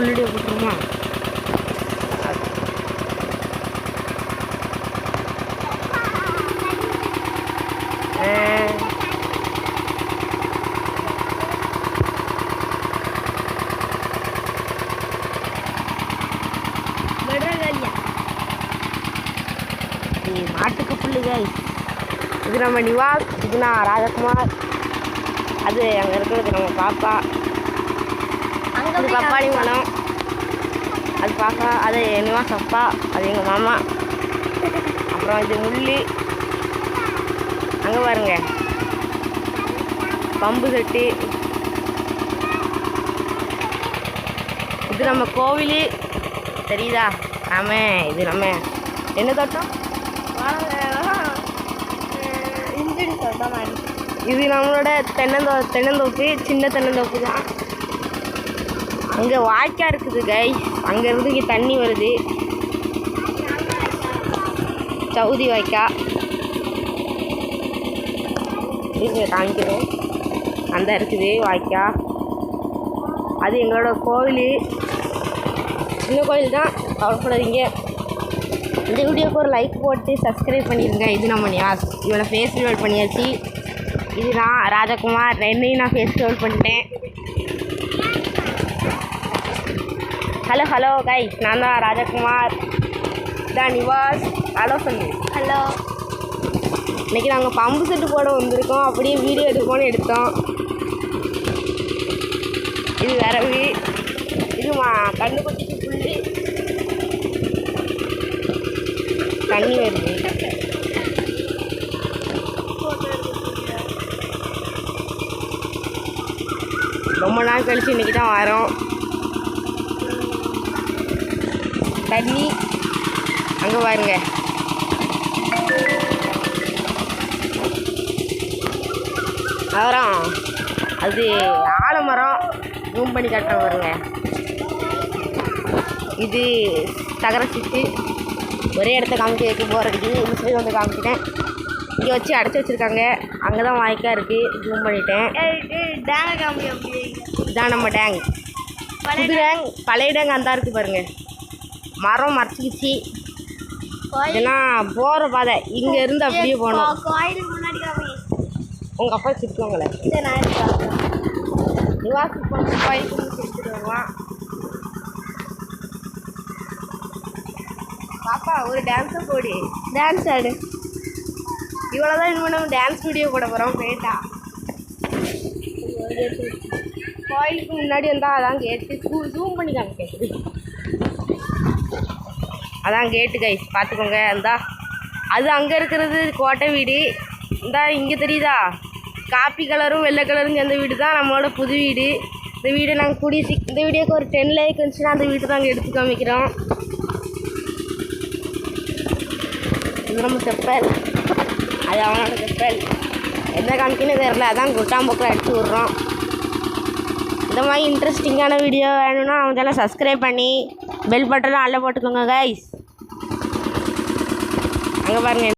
ஃபுல்லடியே போட்டுருமா? மாட்டுக்கு புல்லுங்க. இது நம்ம நிவாஸ், இது நான் ராஜகுமார். அது அங்கே இருக்கிறது நம்ம பாப்பா. அது பப்பாளி மரம், அது பாப்பா. அது நிவாஸ் அப்பா, அது எங்கள் மாமா. அப்புறம் இது முள்ளி. அங்கே பாருங்க பம்பு செட்டு. இது நம்ம கோவில் தெரியுதா? ஆமாம், இது நம்ம என்ன தோட்டம்? இது நம்மளோட தென்னந்தோப்பு, சின்ன தென்னந்தோப்பு தான். அங்கே வாய்க்கா இருக்குது கை, அங்கேருந்து இங்கே தண்ணி வருது. சவுதி வாய்க்கா இங்கே காமிக்கிறோம். அந்த இருக்குது வாய்க்கா. அது எங்களோட கோவில், சின்ன கோவில் தான், கவலைப்படாதீங்க. இந்த வீடியோக்கு ஒரு லைக் போட்டு சப்ஸ்கிரைப் பண்ணிடுங்க. இது நம்ம நிவாஸ். இவனை ஃபேஸ் ரிவீல் பண்ணியாச்சு. இது நான் ராஜகுமார். என்னையும் நான் ஃபேஸ் ரிவீல் பண்ணிட்டேன். ஹலோ கைஸ், நான் தான் ராஜகுமார். இதான் நிவாஸ். ஹலோ சொல்லு. ஹலோ. இன்றைக்கி நாங்கள் பம்பு செட்டு போட வந்திருக்கோம். அப்படியே வீடியோ எடுப்போன்னு எடுத்தோம். இது விரவு. இது கண்ணுக்குட்டிக்கு புல்லு. தண்ணி வருது. ரொம்ப நாள் கழிச்சு இன்றைக்கி தான் வரோம். தண்ணி அங்கே பாருங்க. அப்புறம் அது ஆலமரம். ஜூம் பண்ணி காட்டுறேன் பாருங்க. இது தகர சீட்டு. ஒரே இடத்த காமிக்க வைக்க போகிறதுக்கு இந்த சைடு வந்து காமிச்சிட்டேன். இங்கே வச்சு அடைச்சி வச்சுருக்காங்க. அங்கே தான் வாய்க்கா இருக்குது. ஜூம் பண்ணிட்டேன். இதான் நம்ம டேங். புது டேங், பழைய டேங் அந்த இருக்குது பாருங்கள். மரம் மறைச்சிக்கிச்சு. இதெல்லாம் போகிற பாதை. இங்கேருந்து அப்படியே போகணும். உங்கள் அப்பா சிரிக்குவாங்களே. நிவாஸ் கோயிலுக்கு சிரிச்சுட்டு வருவான். பாப்பா ஒரு டான்ஸை போடு. டான்ஸ் ஆடு. இவ்வளோ தான் இன்னும் நம்ம டான்ஸ் வீடியோ போட போகிறோம். கேட்டா கோயிலுக்கு முன்னாடி வந்தால் அதான் கேட்டு. ஜூம் பண்ணி காமிக்கிறது. அதான் கேட்டு கைஸ், பார்த்துக்கோங்க. இந்தா அது அங்கே இருக்கிறது கோட்டை வீடு. இந்தா இங்கே தெரியுதா? காப்பி கலரும் வெள்ளை கலரும் சேர்ந்த வீடு தான் நம்மளோட புது வீடு. இந்த வீடு நாங்கள் இந்த வீடியோக்கு ஒரு 10 லைக் வந்துச்சுன்னா அந்த வீடு நாங்கள் எடுத்து காமிக்கிறோம். இது நம்ம செப்பல். அது அவனோட செப்பல். என்ன காமிக்கணும் தெரில, அதான் குட்டாம்போக்கில் அடிச்சு விட்றோம். இந்த மாதிரி இன்ட்ரெஸ்டிங்கான வீடியோ வேணும்னா அவங்க சேனலை சப்ஸ்கிரைப் பண்ணி பெல் பட்டனை அல்ல போட்டுக்கோங்க கைஸ். அங்கே பாருங்கள்.